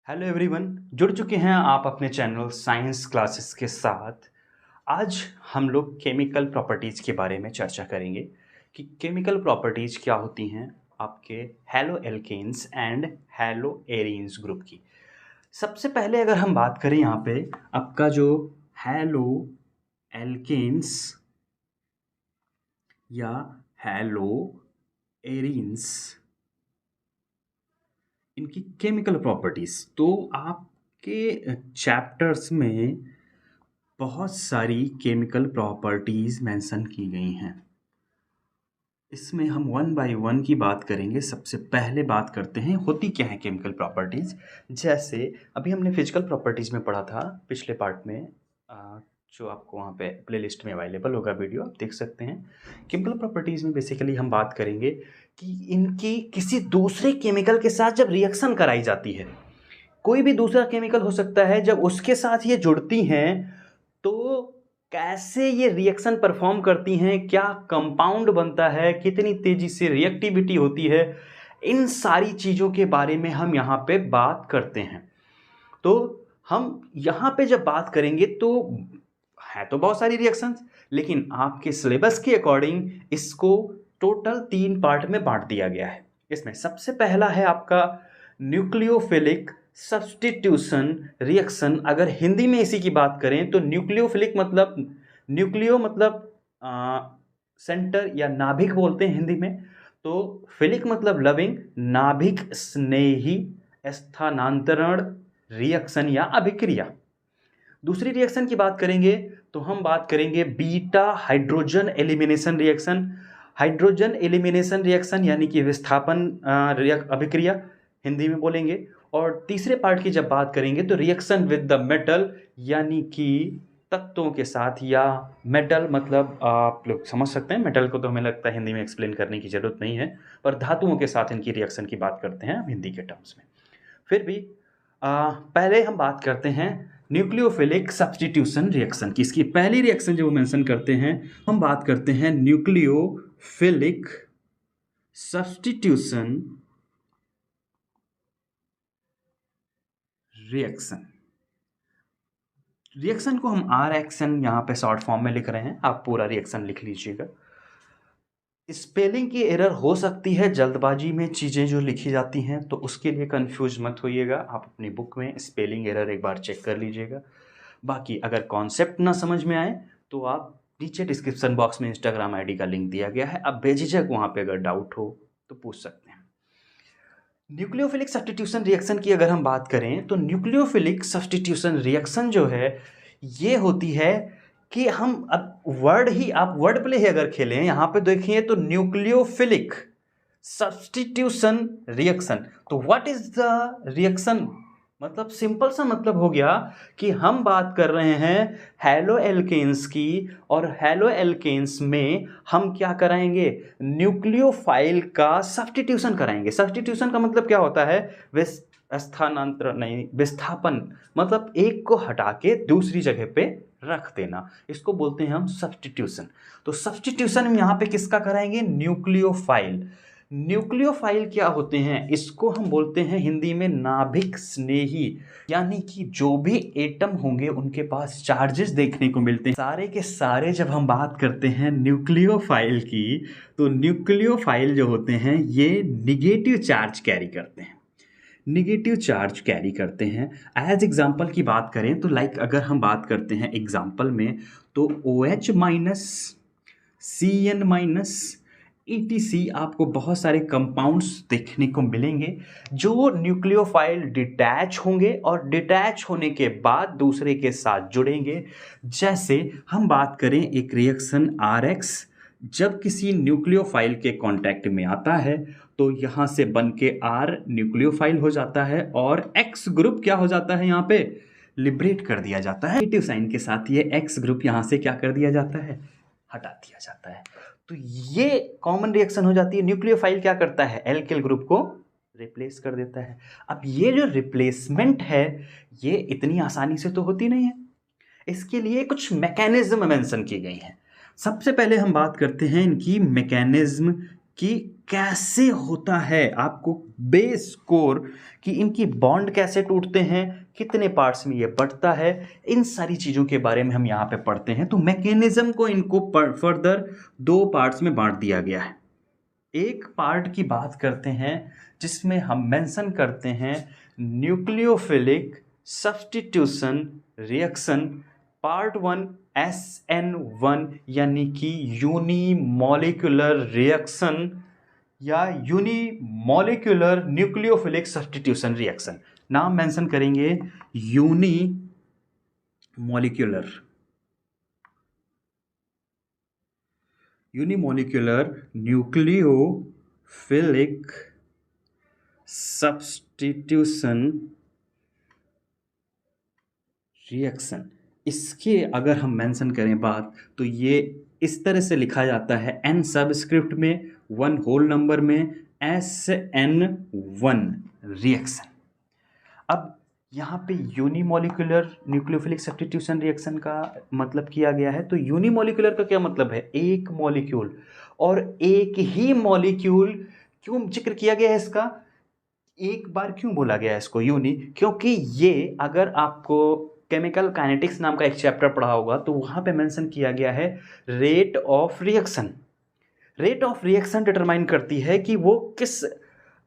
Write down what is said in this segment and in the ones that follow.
Hello everyone, जुड़ चुके हैं आप अपने चैनल साइंस क्लासेस के साथ। आज हम लोग केमिकल प्रॉपर्टीज़ के बारे में चर्चा करेंगे कि केमिकल प्रॉपर्टीज़ क्या होती हैं आपके haloalkanes and haloarenes group की। सबसे पहले अगर हम बात करें यहाँ पे आपका जो हैलो एल्केन्स या हैलो एरीन्स, इनकी केमिकल प्रॉपर्टीज़, तो आपके चैप्टर्स में बहुत सारी केमिकल प्रॉपर्टीज़ मेंशन की गई हैं। इसमें हम वन बाय वन की बात करेंगे। सबसे पहले बात करते हैं होती क्या है केमिकल प्रॉपर्टीज़। जैसे अभी हमने फिजिकल प्रॉपर्टीज़ में पढ़ा था पिछले पार्ट में, जो आपको वहाँ पे प्लेलिस्ट में अवेलेबल होगा, वीडियो आप देख सकते हैं। केमिकल प्रॉपर्टीज़ में बेसिकली हम बात करेंगे कि इनकी किसी दूसरे केमिकल के साथ जब रिएक्शन कराई जाती है, कोई भी दूसरा केमिकल हो सकता है, जब उसके साथ ये जुड़ती हैं तो कैसे ये रिएक्शन परफॉर्म करती हैं, क्या कंपाउंड बनता है, कितनी तेजी से रिएक्टिविटी होती है, इन सारी चीज़ों के बारे में हम यहाँ पे बात करते हैं। तो हम यहाँ पे जब बात करेंगे तो है तो बहुत सारी रिएक्शंस, लेकिन आपके सिलेबस के अकॉर्डिंग इसको टोटल 3 पार्ट में बांट दिया गया है। इसमें सबसे पहला है आपका न्यूक्लियोफिलिक सब्स्टिट्यूशन रिएक्शन। अगर हिंदी में इसी की बात करें तो न्यूक्लियोफिलिक मतलब न्यूक्लियो मतलब सेंटर या नाभिक बोलते हैं हिंदी में, तो फिलिक मतलब लविंग, नाभिक स्नेही स्थानांतरण रिएक्शन या अभिक्रिया। दूसरी रिएक्शन की बात करेंगे तो हम बात करेंगे beta hydrogen elimination reaction. Hydrogen elimination reaction यानी कि विस्थापन अभिक्रिया हिंदी में बोलेंगे। और तीसरे पार्ट की जब बात करेंगे तो रिएक्शन विद द मेटल, यानी कि तत्वों के साथ, या मेटल मतलब आप लोग समझ सकते हैं, मेटल को तो हमें लगता है हिंदी में एक्सप्लेन करने की ज़रूरत नहीं है, पर धातुओं के साथ इनकी रिएक्शन की बात करते हैं हिंदी के टर्म्स में। फिर भी पहले हम बात करते हैं न्यूक्लियोफिलिक सब्स्टिट्यूशन रिएक्शन की। इसकी पहली रिएक्शन जो मेंशन करते हैं, हम बात करते हैं न्यूक्लियोफिलिक सब्स्टिट्यूशन रिएक्शन। रिएक्शन को हम आर एक्शन यहाँ पे शॉर्ट फॉर्म में लिख रहे हैं, आप पूरा रिएक्शन लिख लीजिएगा। स्पेलिंग की एरर हो सकती है, जल्दबाजी में चीज़ें जो लिखी जाती हैं, तो उसके लिए कंफ्यूज मत होइएगा। आप अपनी बुक में स्पेलिंग एरर एक बार चेक कर लीजिएगा। बाकी अगर कॉन्सेप्ट ना समझ में आए तो आप नीचे डिस्क्रिप्शन बॉक्स में इंस्टाग्राम आईडी का लिंक दिया गया है, आप बेझिझक वहाँ पे अगर डाउट हो तो पूछ सकते हैं। न्यूक्लियोफिलिक सब्स्टिट्यूशन रिएक्शन की अगर हम बात करें तो न्यूक्लियोफिलिक सब्स्टिट्यूशन रिएक्शन जो है ये होती है कि हम अब आप वर्ड प्ले ही अगर खेलें यहाँ पे देखिए तो न्यूक्लियोफिलिक सब्स्टिट्यूशन रिएक्शन, तो व्हाट इज द रिएक्शन, मतलब सिंपल सा मतलब हो गया कि हम बात कर रहे हैं हैलो एल्केन्स की, और हैलो एल्केन्स में हम क्या कराएंगे, न्यूक्लियोफाइल का सब्स्टिट्यूशन कराएंगे। सब्स्टिट्यूशन का मतलब क्या होता है, स्थानांतरण नहीं, विस्थापन, मतलब एक को हटा के दूसरी जगह पे रख देना, इसको बोलते हैं हम सब्स्टिट्यूशन। तो सब्स्टिट्यूशन में यहाँ पे किसका कराएंगे, न्यूक्लियोफाइल। न्यूक्लियोफाइल क्या होते हैं, इसको हम बोलते हैं हिंदी में नाभिक स्नेही, यानी कि जो भी एटम होंगे उनके पास चार्जेस देखने को मिलते हैं सारे के सारे। जब हम बात करते हैं न्यूक्लियोफाइल की, तो न्यूक्लियोफाइल जो होते हैं ये निगेटिव चार्ज कैरी करते हैं, निगेटिव चार्ज कैरी करते हैं। एज एग्जाम्पल की बात करें तो लाइक अगर हम बात करते हैं एग्जाम्पल में, तो OH minus, CN minus, ETC, आपको बहुत सारे कंपाउंड्स देखने को मिलेंगे जो न्यूक्लियोफाइल डिटैच होंगे और डिटैच होने के बाद दूसरे के साथ जुड़ेंगे। जैसे हम बात करें एक रिएक्शन RX, जब किसी न्यूक्लियोफाइल के कांटेक्ट में आता है तो यहाँ से बन के R न्यूक्लियोफाइल हो जाता है और X ग्रुप क्या हो जाता है, यहाँ पे लिबरेट कर दिया जाता है। नेगेटिव साइन के साथ ये X ग्रुप यहाँ से क्या कर दिया जाता है, हटा दिया जाता है। तो ये कॉमन रिएक्शन हो जाती है। न्यूक्लियोफाइल क्या करता है, एल्किल ग्रुप को रिप्लेस कर देता है। अब ये जो रिप्लेसमेंट है ये इतनी आसानी से तो होती नहीं है, इसके लिए कुछ मैकेनिज्म मेंशन की गई हैं। सबसे पहले हम बात करते हैं इनकी मैकेनिज्म की कैसे होता है, आपको बेस कोर कि इनकी बॉन्ड कैसे टूटते हैं, कितने पार्ट्स में ये बढ़ता है, इन सारी चीज़ों के बारे में हम यहाँ पे पढ़ते हैं। तो मैकेनिज्म को इनको फर्दर 2 पार्ट्स में बांट दिया गया है। एक पार्ट की बात करते हैं जिसमें हम मेंशन करते हैं nucleophilic substitution reaction part 1 SN1 यानी कि यूनिमॉलिक्यूलर रिएक्शन या यूनिमॉलिक्यूलर न्यूक्लियोफिलिक सब्स्टिट्यूशन रिएक्शन। नाम मेंशन करेंगे यूनिमॉलिक्यूलर न्यूक्लियोफिलिक सब्स्टिट्यूशन रिएक्शन। इसके अगर हम मेंशन करें बात तो ये इस तरह से लिखा जाता है n सबस्क्रिप्ट में 1 होल नंबर में SN1 रिएक्शन। अब यहाँ पे यूनिमॉलिक्यूलर न्यूक्लियोफिलिक सब्स्टिट्यूशन रिएक्शन का मतलब किया गया है। तो यूनिमॉलिक्यूलर का क्या मतलब है, एक मॉलिक्यूल, और एक ही मॉलिक्यूल क्यों जिक्र किया गया है इसका, एक बार क्यों बोला गया है इसको यूनि, क्योंकि ये अगर आपको केमिकल काइनेटिक्स नाम का एक चैप्टर पढ़ा होगा तो वहाँ पे मेंशन किया गया है rate of reaction. Rate of reaction determine करती है कि वो किस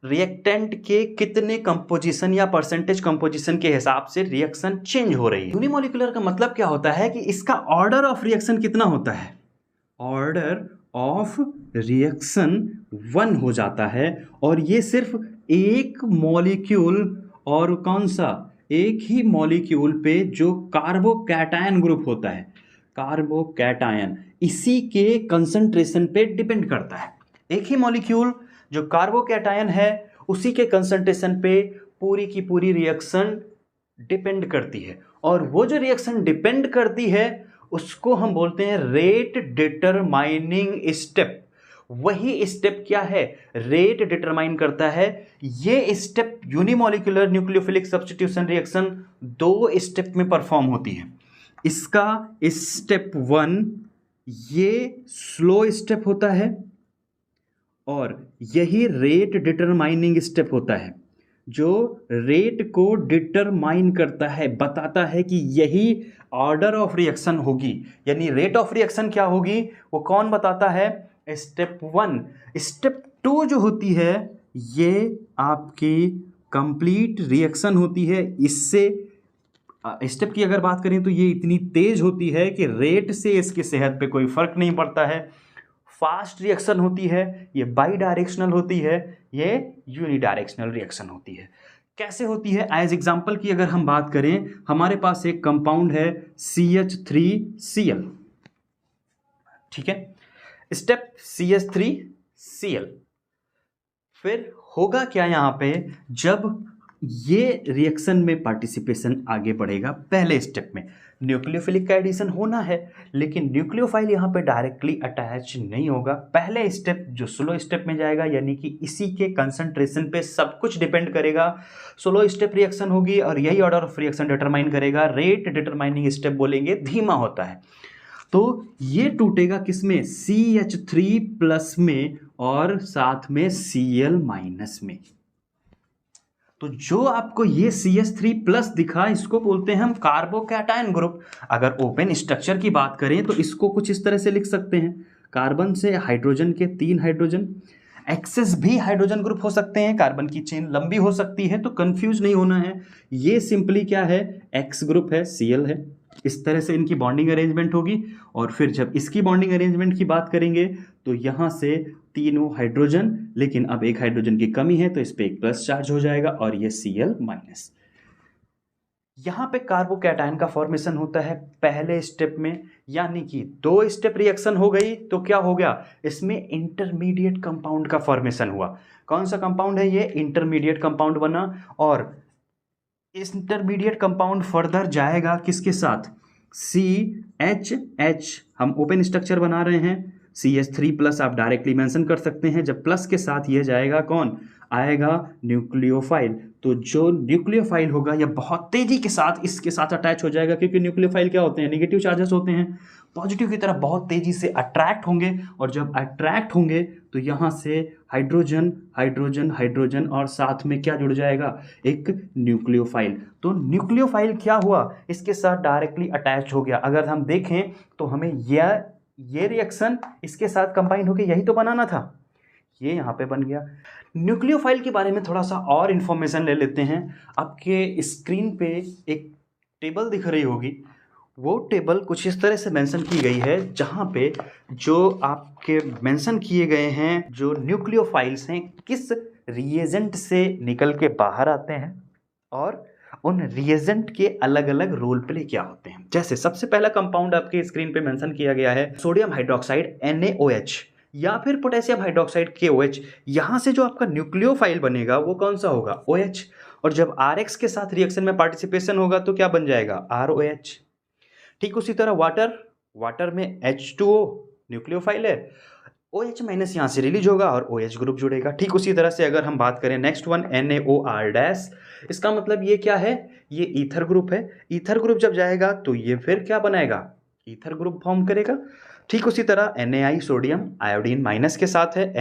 रिएक्टेंट के कितने कंपोजिशन या परसेंटेज कंपोजिशन के हिसाब से रिएक्शन चेंज हो रही है। यूनिमॉलिक्यूलर का मतलब क्या होता है कि इसका ऑर्डर ऑफ रिएक्शन कितना होता है, ऑर्डर ऑफ रिएक्शन 1 हो जाता है, और ये सिर्फ एक मॉलिक्यूल, और कौन सा, एक ही मॉलिक्यूल पे जो कार्बोकैटायन ग्रुप होता है, कार्बोकैटायन, इसी के कंसंट्रेशन पे डिपेंड करता है। एक ही मॉलिक्यूल जो कार्बोकैटायन है उसी के कंसंट्रेशन पे पूरी की पूरी रिएक्शन डिपेंड करती है, और वो जो रिएक्शन डिपेंड करती है उसको हम बोलते हैं रेट डिटरमाइनिंग स्टेप। वही स्टेप क्या है, रेट डिटरमाइन करता है। ये step unimolecular nucleophilic substitution reaction 2 step में परफॉर्म होती है। इसका स्टेप 1 ये स्लो स्टेप होता है, और यही रेट डिटरमाइनिंग स्टेप होता है जो रेट को डिटरमाइन करता है, बताता है कि यही ऑर्डर ऑफ रिएक्शन होगी, यानी रेट ऑफ रिएक्शन क्या होगी वो कौन बताता है, स्टेप 1। स्टेप 2 जो होती है ये आपकी कंप्लीट रिएक्शन होती है। इससे स्टेप की अगर बात करें तो ये इतनी तेज होती है कि रेट से इसकी सेहत पे कोई फर्क नहीं पड़ता है। फास्ट रिएक्शन होती है, ये बाई डायरेक्शनल होती है, ये यूनिडायरेक्शनल रिएक्शन होती है। कैसे होती है, एज एग्जांपल की अगर हम बात करें, हमारे पास एक कंपाउंड है CH3Cl, ठीक है, स्टेप CH3Cl। फिर होगा क्या यहाँ पे, जब ये रिएक्शन में पार्टिसिपेशन आगे बढ़ेगा, पहले स्टेप में न्यूक्लियोफिलिक का एडिशन होना है, लेकिन न्यूक्लियोफाइल यहाँ पे डायरेक्टली अटैच नहीं होगा। पहले स्टेप जो स्लो स्टेप में जाएगा, यानी कि इसी के कंसंट्रेशन पे सब कुछ डिपेंड करेगा। स्लो स्टेप रिएक्शन होगी और यही ऑर्डर ऑफ रिएक्शन डिटरमाइन करेगा। रेट डिटरमाइनिंग स्टेप बोलेंगे धीमा होता है। तो ये टूटेगा किसमें, CH3 प्लस में और साथ में Cl माइनस में। तो जो आपको ये CH3 प्लस दिखा, इसको बोलते हैं हम कार्बोकैटायन ग्रुप। अगर ओपन स्ट्रक्चर की बात करें तो इसको कुछ इस तरह से लिख सकते हैं, कार्बन से हाइड्रोजन के 3 हाइड्रोजन, एक्सेस भी हाइड्रोजन ग्रुप हो सकते हैं, कार्बन की चेन लंबी हो सकती है, तो कंफ्यूज नहीं होना है। ये सिंपली क्या है, एक्स ग्रुप है, Cl है। इस तरह से इनकी बॉन्डिंग अरेंजमेंट होगी, और फिर जब इसकी बॉन्डिंग अरेंजमेंट की बात करेंगे तो यहाँ से तीनों हाइड्रोजन, लेकिन अब एक हाइड्रोजन की कमी है तो इस पे एक प्लस चार्ज हो जाएगा, और ये Cl माइनस। यहाँ पे कार्बोकैटायन का फॉर्मेशन होता है पहले स्टेप में, यानी कि 2 स्टेप रिएक्शन हो गई तो क्या हो गया, इसमें इंटरमीडिएट कंपाउंड का फॉर्मेशन हुआ। कौन सा कंपाउंड है ये, इंटरमीडिएट कंपाउंड बना, और इस इंटरमीडिएट कंपाउंड फर्दर जाएगा किसके साथ, CHH। हम ओपन स्ट्रक्चर बना रहे हैं, CH3 प्लस आप डायरेक्टली मेंशन कर सकते हैं। जब प्लस के साथ ये जाएगा कौन, आएगा न्यूक्लियोफाइल। तो जो न्यूक्लियोफाइल होगा यह बहुत तेजी के साथ इसके साथ अटैच हो जाएगा, क्योंकि न्यूक्लियोफाइल क्या होते हैं, नेगेटिव चार्जेस होते हैं, पॉजिटिव की तरफ बहुत तेजी से अट्रैक्ट होंगे, और जब अट्रैक्ट होंगे तो यहाँ से हाइड्रोजन हाइड्रोजन हाइड्रोजन और साथ में क्या जुड़ जाएगा, एक न्यूक्लियोफाइल। तो न्यूक्लियोफाइल क्या हुआ, इसके साथ डायरेक्टली अटैच हो गया। अगर हम देखें तो हमें ये रिएक्शन इसके साथ कंबाइन होकर यही तो बनाना था, ये यहाँ पे बन गया। न्यूक्लियोफाइल के बारे में थोड़ा सा और इन्फॉर्मेशन ले लेते हैं। आपके स्क्रीन पे एक टेबल दिख रही होगी, वो टेबल कुछ इस तरह से मेंशन की गई है, जहाँ पे जो आपके मेंशन किए गए हैं जो न्यूक्लियोफाइल्स हैं किस रिएजेंट से निकल के बाहर आते हैं और उन रिएजेंट के अलग अलग रोल प्ले क्या होते हैं। जैसे सबसे पहला कंपाउंड आपके स्क्रीन पे मेंशन किया गया है सोडियम हाइड्रोक्साइड NaOH या फिर पोटेशियम हाइड्रोक्साइड KOH। यहाँ से जो आपका न्यूक्लियोफाइल बनेगा वो कौन सा होगा, OH, और जब RX के साथ रिएक्शन में पार्टिसिपेशन होगा तो क्या बन जाएगा, ROH। ठीक उसी तरह वाटर में H2O न्यूक्लियोफाइल है, OH माइनस यहाँ से रिलीज होगा और OH ग्रुप जुड़ेगा। ठीक उसी तरह से अगर हम बात करें नेक्स्ट वन NaOR-, इसका मतलब ये क्या है, ये ईथर ग्रुप है। ईथर ग्रुप जब जाएगा तो ये फिर क्या बनाएगा, ईथर ग्रुप फॉर्म करेगा। ठीक उसी तरह Na सोडियम आयोडीन माइनस के साथ है,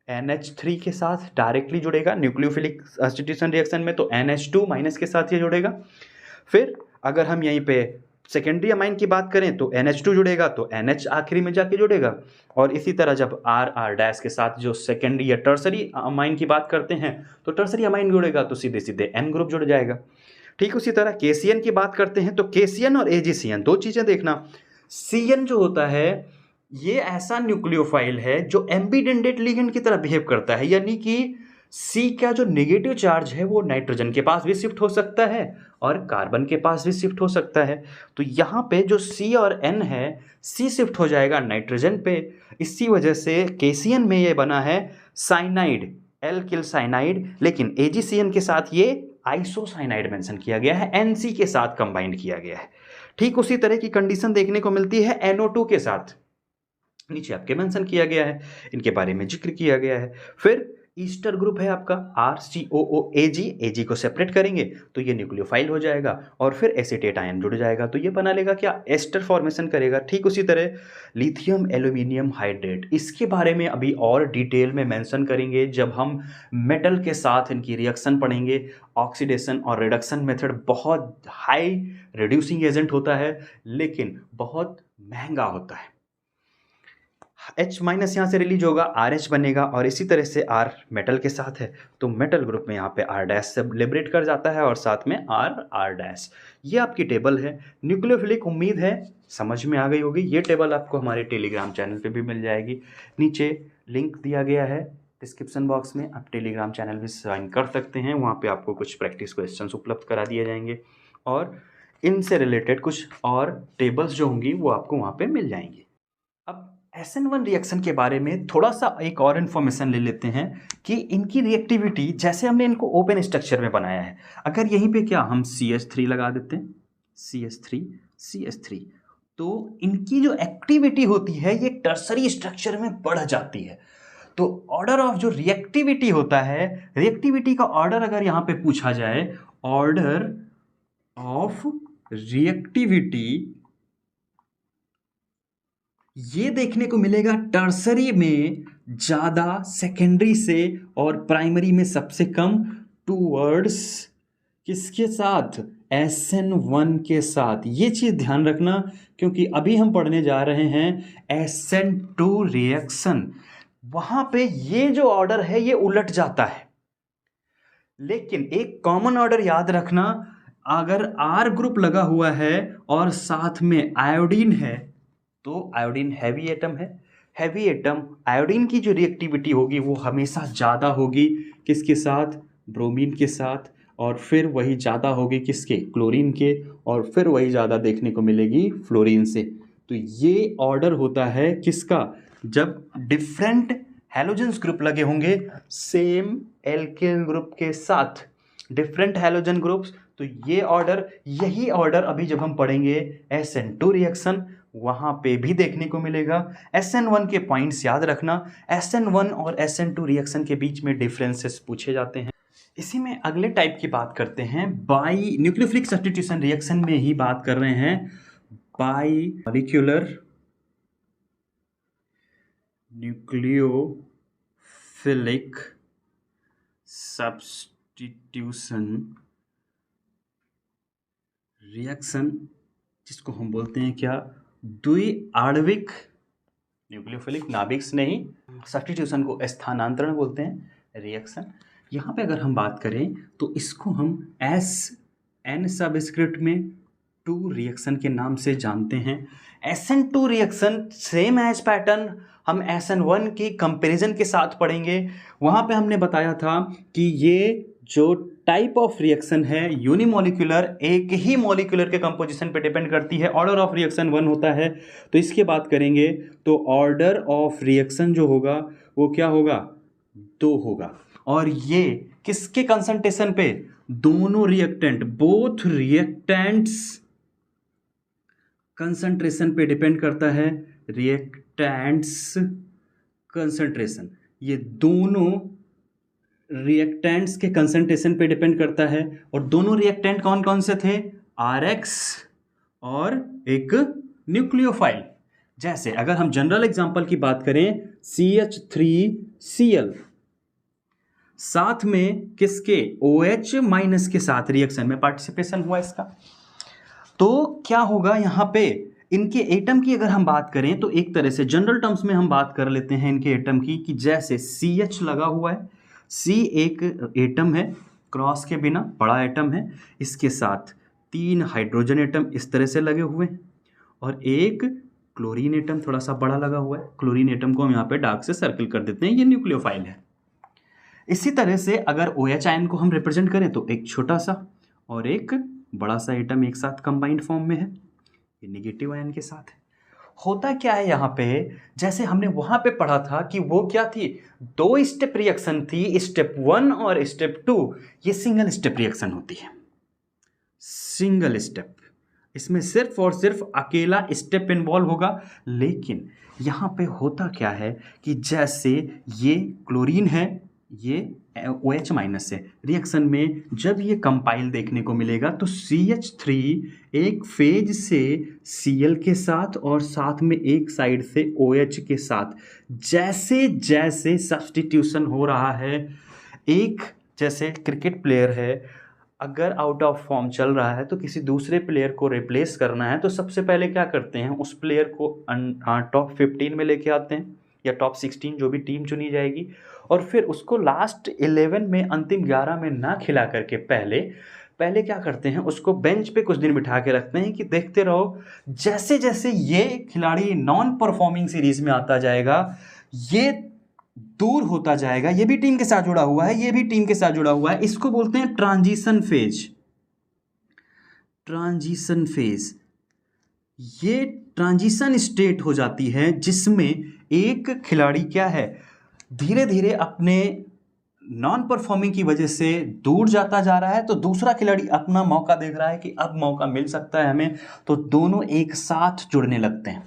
NH3 के साथ डायरेक्टली जुड़ेगा न्यूक्लियोफिलिक सब्स्टिट्यूशन रिएक्शन में, तो NH2 माइनस के साथ ये जुड़ेगा। फिर अगर हम यहीं पे सेकेंडरी अमाइन की बात करें तो NH2 जुड़ेगा तो NH आखिरी में जाके जुड़ेगा, और इसी तरह जब R के साथ जो सेकेंडरी या टर्सरी अमाइन की बात करते हैं तो टर्सरी अमाइन जुड़ेगा तो सीधे सीधे N ग्रुप जुड़ जाएगा। ठीक उसी तरह KCN की बात करते हैं तो KCN और AgCN दो चीज़ें देखना। CN जो होता है ये ऐसा न्यूक्लियोफाइल है जो एम्बिडेंडेट लिगेंड की तरह बिहेव करता है, यानी कि C का जो नेगेटिव चार्ज है वो नाइट्रोजन के पास भी शिफ्ट हो सकता है और कार्बन के पास भी शिफ्ट हो सकता है। तो यहाँ पे जो C और N है, C शिफ्ट हो जाएगा नाइट्रोजन पे, इसी वजह से KCN में ये बना है साइनाइड, एल्किल साइनाइड, लेकिन AgCN के साथ ये आइसोसाइनाइड मेंशन किया गया है, NC के साथ कंबाइंड किया गया है। ठीक उसी तरह की कंडीशन देखने को मिलती है NO2 के साथ, नीचे आपके मेंशन किया गया है, इनके बारे में जिक्र किया गया है। फिर ईस्टर ग्रुप है आपका RCOOAg को सेपरेट करेंगे तो ये न्यूक्लियोफाइल हो जाएगा, और फिर एसीटेट आयन जुड़ जाएगा तो ये बना लेगा क्या, एस्टर फॉर्मेशन करेगा। ठीक उसी तरह लिथियम एल्यूमिनियम हाइड्रेट, इसके बारे में अभी और डिटेल में मेंशन करेंगे जब हम मेटल के साथ इनकी रिएक्शन पढ़ेंगे। ऑक्सीडेशन और रिडक्शन मेथड बहुत हाई रिड्यूसिंग एजेंट होता है लेकिन बहुत महंगा होता है। H माइनस यहाँ से रिलीज होगा, RH बनेगा, और इसी तरह से R मेटल के साथ है तो मेटल ग्रुप में यहाँ पे R- से लिबरेट कर जाता है और साथ में R। ये आपकी टेबल है न्यूक्लियोफिलिक। उम्मीद है समझ में आ गई होगी। ये टेबल आपको हमारे टेलीग्राम चैनल पे भी मिल जाएगी, नीचे लिंक दिया गया है डिस्क्रिप्शन बॉक्स में, आप टेलीग्राम चैनल भी ज्वाइन कर सकते हैं। वहाँ पे आपको कुछ प्रैक्टिस क्वेश्चंस उपलब्ध करा दिए जाएंगे और इनसे रिलेटेड कुछ और टेबल्स जो होंगी वो आपको वहाँ पे मिल जाएंगी। अब SN1 रिएक्शन के बारे में थोड़ा सा एक और इन्फॉर्मेशन ले लेते हैं कि इनकी रिएक्टिविटी, जैसे हमने इनको ओपन स्ट्रक्चर में बनाया है, अगर यहीं पे क्या हम CH3 लगा देते हैं, CH3 तो इनकी जो एक्टिविटी होती है ये टर्सरी स्ट्रक्चर में बढ़ जाती है। तो ऑर्डर ऑफ जो रिएक्टिविटी होता है, रिएक्टिविटी का ऑर्डर अगर यहाँ पे पूछा जाए, ऑर्डर ऑफ रिएक्टिविटी ये देखने को मिलेगा टर्सरी में ज़्यादा, सेकेंडरी से और प्राइमरी में सबसे कम, टूवर्ड्स किसके साथ, SN1 के साथ। ये चीज़ ध्यान रखना क्योंकि अभी हम पढ़ने जा रहे हैं SN2 रिएक्शन, वहाँ पे ये जो ऑर्डर है ये उलट जाता है। लेकिन एक कॉमन ऑर्डर याद रखना, अगर R ग्रुप लगा हुआ है और साथ में आयोडीन है तो आयोडीन हैवी एटम है। हैवी एटम आयोडीन की जो रिएक्टिविटी होगी वो हमेशा ज़्यादा होगी किसके साथ, ब्रोमीन के साथ, और फिर वही ज़्यादा होगी किसके, क्लोरीन के, और फिर वही ज़्यादा देखने को मिलेगी फ्लोरीन से। तो ये ऑर्डर होता है किसका, जब डिफरेंट हैलोजेंस ग्रुप लगे होंगे सेम एल्केन ग्रुप के साथ, डिफरेंट हैलोजन ग्रुप्स। तो ये ऑर्डर, यही ऑर्डर अभी जब हम पढ़ेंगे SN2 रिएक्शन वहाँ पे भी देखने को मिलेगा। SN1 के पॉइंट्स याद रखना, SN1 और SN2 रिएक्शन के बीच में डिफरेंसेस पूछे जाते हैं। इसी में अगले टाइप की बात करते हैं, बाई न्यूक्लियोफिलिक सब्स्टिट्यूशन रिएक्शन में ही बात कर रहे हैं, by molecular nucleophilic substitution reaction, जिसको हम बोलते हैं क्या, द्विआण्विक न्यूक्लियोफिलिक, नाभिक नहीं, सब्स्टिट्यूशन को स्थानांतरण बोलते हैं रिएक्शन। यहाँ पे अगर हम बात करें तो इसको हम SN सबस्क्रिप्ट में 2 रिएक्शन के नाम से जानते हैं। SN2 reaction same as pattern हम SN1 की कंपैरिजन के साथ पढ़ेंगे। वहाँ पे हमने बताया था कि ये जो टाइप ऑफ रिएक्शन है यूनिमोलिकुलर, एक ही मॉलिक्यूलर के कंपोजिशन पे डिपेंड करती है। ऑर्डर ऑफ रिएक्शन 1 होता है, तो इसकी बात करेंगे तो ऑर्डर ऑफ रिएक्शन जो होगा वो क्या होगा, 2 होगा। और ये किसके कंसंट्रेशन पे, दोनों रिएक्टेंट, बोथ रिएक्टेंट्स कंसंट्रेशन पे डिपेंड करता है, रिएक्टेंट्स कंसंट्रेशन, ये दोनों रिएक्टेंट्स के कंसंट्रेशन पे डिपेंड करता है। और दोनों रिएक्टेंट कौन कौन से थे, RX और एक न्यूक्लियोफाइल। जैसे अगर हम जनरल एग्जांपल की बात करें, CH3Cl साथ में किसके, OH माइनस के साथ रिएक्शन में पार्टिसिपेशन हुआ इसका, तो क्या होगा यहाँ पे, इनके एटम की अगर हम बात करें तो एक तरह से जनरल टर्म्स में हम बात कर लेते हैं इनके एटम की, कि जैसे CH लगा हुआ है, C एक एटम है क्रॉस के बिना, बड़ा एटम है, इसके साथ 3 हाइड्रोजन एटम इस तरह से लगे हुए हैं, और एक क्लोरीन एटम थोड़ा सा बड़ा लगा हुआ है। क्लोरीन एटम को हम यहाँ पे डार्क से सर्कल कर देते हैं, ये न्यूक्लियोफाइल है। इसी तरह से अगर OH आयन को हम रिप्रेजेंट करें तो एक छोटा सा और एक बड़ा सा एटम एक साथ कंबाइंड फॉर्म में है, ये नेगेटिव आयन के साथ है। होता क्या है यहाँ पे, जैसे हमने वहां पे पढ़ा था कि वो क्या थी, 2 स्टेप रिएक्शन थी, स्टेप 1 और स्टेप 2, ये सिंगल स्टेप रिएक्शन होती है, सिंगल स्टेप, इसमें सिर्फ और सिर्फ अकेला स्टेप इन्वॉल्व होगा। लेकिन यहाँ पे होता क्या है कि जैसे ये क्लोरीन है, ये OH माइनस है, रिएक्शन में जब ये कंपाइल देखने को मिलेगा तो CH3 एक फेज से Cl के साथ और साथ में एक साइड से OH के साथ, जैसे जैसे सब्स्टिट्यूशन हो रहा है, एक जैसे क्रिकेट प्लेयर है, अगर आउट ऑफ फॉर्म चल रहा है तो किसी दूसरे प्लेयर को रिप्लेस करना है तो सबसे पहले क्या करते हैं, उस प्लेयर को टॉप 15 में लेके आते हैं या टॉप 16, जो भी टीम चुनी जाएगी, और फिर उसको लास्ट 11 में, अंतिम 11 में ना खिला करके पहले क्या करते हैं, उसको बेंच पे कुछ दिन बिठा के रखते हैं कि देखते रहो, जैसे जैसे ये खिलाड़ी नॉन परफॉर्मिंग सीरीज में आता जाएगा, ये दूर होता जाएगा, ये भी टीम के साथ जुड़ा हुआ है, ये भी टीम के साथ जुड़ा हुआ है, इसको बोलते हैं ट्रांजिशन फेज। ट्रांजिशन फेज ये ट्रांजिशन स्टेट हो जाती है जिसमें एक खिलाड़ी क्या है, धीरे धीरे अपने नॉन परफॉर्मिंग की वजह से दूर जाता जा रहा है, तो दूसरा खिलाड़ी अपना मौका देख रहा है कि अब मौका मिल सकता है हमें, तो दोनों एक साथ जुड़ने लगते हैं।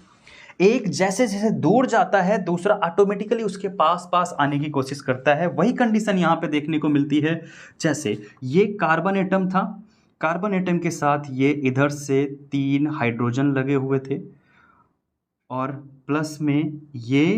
एक जैसे जैसे दूर जाता है, दूसरा ऑटोमेटिकली उसके पास पास आने की कोशिश करता है। वही कंडीशन यहाँ पे देखने को मिलती है, जैसे ये कार्बन एटम था, कार्बन एटम के साथ ये इधर से 3 हाइड्रोजन लगे हुए थे, और प्लस में ये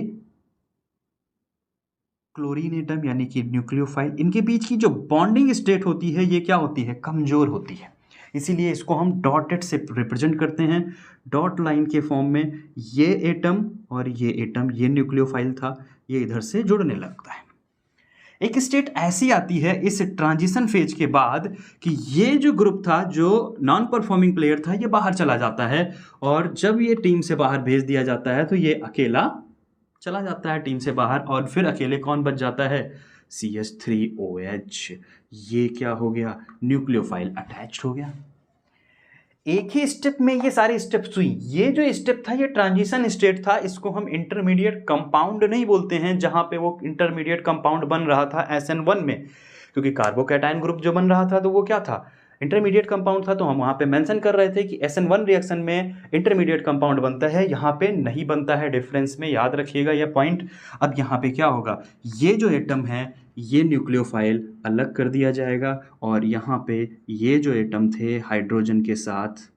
क्लोरीन एटम यानी कि न्यूक्लियोफाइल, इनके बीच की जो बॉन्डिंग स्टेट होती है ये क्या होती है, कमजोर होती है। इसीलिए इसको हम डॉटेड से रिप्रेजेंट करते हैं, डॉट लाइन के फॉर्म में। ये एटम और ये एटम, ये न्यूक्लियोफाइल था, ये इधर से जुड़ने लगता है। एक स्टेट ऐसी आती है इस ट्रांजिशन फेज के बाद कि ये जो ग्रुप था, जो नॉन परफॉर्मिंग प्लेयर था, ये बाहर चला जाता है, और जब ये टीम से बाहर भेज दिया जाता है तो ये अकेला चला जाता है टीम से बाहर, और फिर अकेले कौन बच जाता है, CH3OH। ये क्या हो गया, न्यूक्लियोफाइल अटैच्ड हो गया। एक ही स्टेप में ये सारी स्टेप्स हुई। ये जो स्टेप था ये ट्रांजिशन स्टेट था, इसको हम इंटरमीडिएट कंपाउंड नहीं बोलते हैं, जहां पे वो इंटरमीडिएट कंपाउंड बन रहा था SN1 में, क्योंकि कार्बोकैटायन ग्रुप जो बन रहा था तो वो क्या था, इंटरमीडिएट कंपाउंड था तो हम वहाँ पे मेंशन कर रहे थे कि SN1 रिएक्शन में इंटरमीडिएट कंपाउंड बनता है, यहाँ पे नहीं बनता है, डिफरेंस में याद रखिएगा यह पॉइंट। अब यहाँ पे क्या होगा, ये जो एटम है ये न्यूक्लियोफाइल अलग कर दिया जाएगा और यहाँ पे ये जो एटम थे हाइड्रोजन के साथ,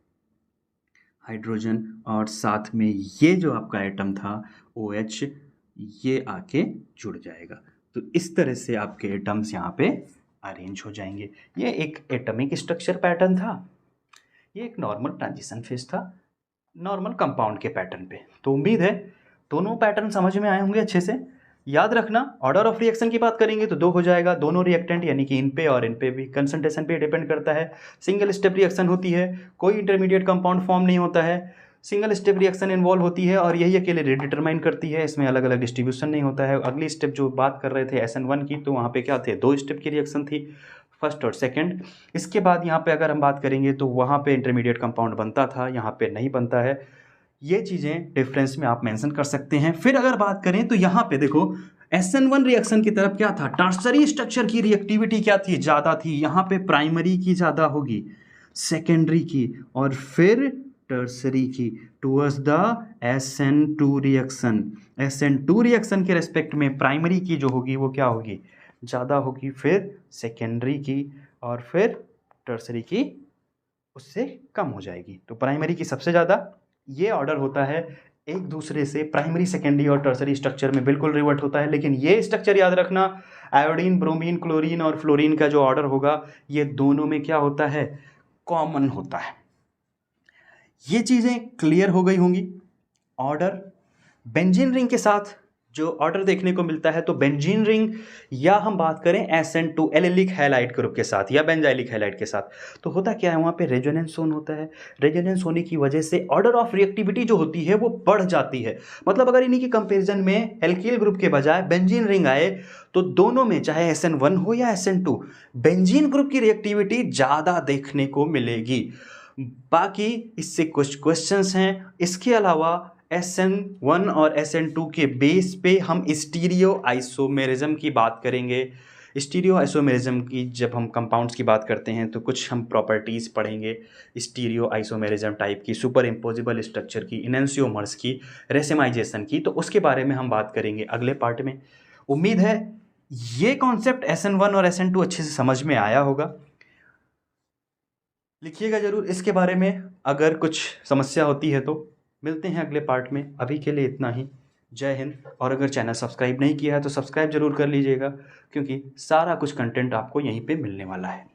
हाइड्रोजन और साथ में ये जो आपका एटम था OH, ये आके जुड़ जाएगा। तो इस तरह से आपके एटम्स यहाँ पे अरेंज हो जाएंगे। ये एक एटमिक स्ट्रक्चर पैटर्न था, ये एक नॉर्मल ट्रांजिशन फेज था नॉर्मल कंपाउंड के पैटर्न पे। तो उम्मीद है दोनों पैटर्न समझ में आए होंगे अच्छे से। याद रखना ऑर्डर ऑफ रिएक्शन की बात करेंगे तो 2 हो जाएगा, दोनों रिएक्टेंट यानी कि इन पे और इन पे भी कंसंट्रेशन पे डिपेंड करता है। सिंगल स्टेप रिएक्शन होती है, कोई इंटरमीडिएट कंपाउंड फॉर्म नहीं होता है, सिंगल स्टेप रिएक्शन इन्वॉल्व होती है और यही अकेले डिटरमाइन करती है, इसमें अलग अलग डिस्ट्रीब्यूशन नहीं होता है। अगली स्टेप जो बात कर रहे थे SN1 की, तो वहाँ पे क्या थे, 2 स्टेप की रिएक्शन थी, फर्स्ट और सेकंड। इसके बाद यहाँ पे अगर हम बात करेंगे तो वहाँ पे इंटरमीडिएट कंपाउंड बनता था, यहाँ पे नहीं बनता है। ये चीज़ें डिफरेंस में आप मेंशन कर सकते हैं। फिर अगर बात करें तो यहाँ पे देखो SN1 रिएक्शन की तरफ क्या था, टर्सरी स्ट्रक्चर की रिएक्टिविटी क्या थी, ज़्यादा थी। यहाँ पे प्राइमरी की ज़्यादा होगी, सेकेंडरी की और फिर टर्सरी की towards the SN2 reaction. SN2 reaction के रेस्पेक्ट में प्राइमरी की जो होगी वो क्या होगी, ज़्यादा होगी, फिर सेकेंडरी की और फिर टर्सरी की उससे कम हो जाएगी। तो प्राइमरी की सबसे ज़्यादा। ये ऑर्डर होता है एक दूसरे से, प्राइमरी सेकेंडरी और टर्सरी स्ट्रक्चर में बिल्कुल रिवर्ट होता है। लेकिन ये स्ट्रक्चर याद रखना, आयोडीन, ब्रोमीन, क्लोरीन और फ्लोरीन का जो ऑर्डर होगा ये दोनों में क्या होता है, कॉमन होता है। ये चीज़ें क्लियर हो गई होंगी। ऑर्डर बेंजीन रिंग के साथ जो ऑर्डर देखने को मिलता है, तो बेंजीन रिंग या हम बात करें SN2 एलिलिक हैलाइड ग्रुप के साथ या बेंजाइलिक हैलाइड के साथ, तो होता क्या है, वहाँ पे रेजोनेंस जोन होता है। रेजोनेंस होने की वजह से ऑर्डर ऑफ रिएक्टिविटी जो होती है वो बढ़ जाती है। मतलब अगर इन्हीं के कंपेरिजन में एल्किल ग्रुप के बजाय बेंजीन रिंग आए तो दोनों में चाहे SN1 हो या SN2 बेंजीन ग्रुप की रिएक्टिविटी ज़्यादा देखने को मिलेगी। बाकी इससे कुछ क्वेश्चंस हैं। इसके अलावा SN1 और SN2 के बेस पे हम स्टीरियो आइसोमेरिज्म की बात करेंगे। स्टीरियो आइसोमेरिज्म की जब हम कंपाउंड्स की बात करते हैं तो कुछ हम प्रॉपर्टीज़ पढ़ेंगे स्टीरियो आइसोमेरिज्म टाइप की, सुपर इम्पोजिबल स्ट्रक्चर की, इनेंशियोमर्स की, रेसिमाइजेशन की, तो उसके बारे में हम बात करेंगे अगले पार्ट में। उम्मीद है ये कॉन्सेप्ट SN1 और SN2 अच्छे से समझ में आया होगा। लिखिएगा ज़रूर इसके बारे में, अगर कुछ समस्या होती है तो। मिलते हैं अगले पार्ट में, अभी के लिए इतना ही। जय हिंद। और अगर चैनल सब्सक्राइब नहीं किया है तो सब्सक्राइब जरूर कर लीजिएगा, क्योंकि सारा कुछ कंटेंट आपको यहीं पे मिलने वाला है।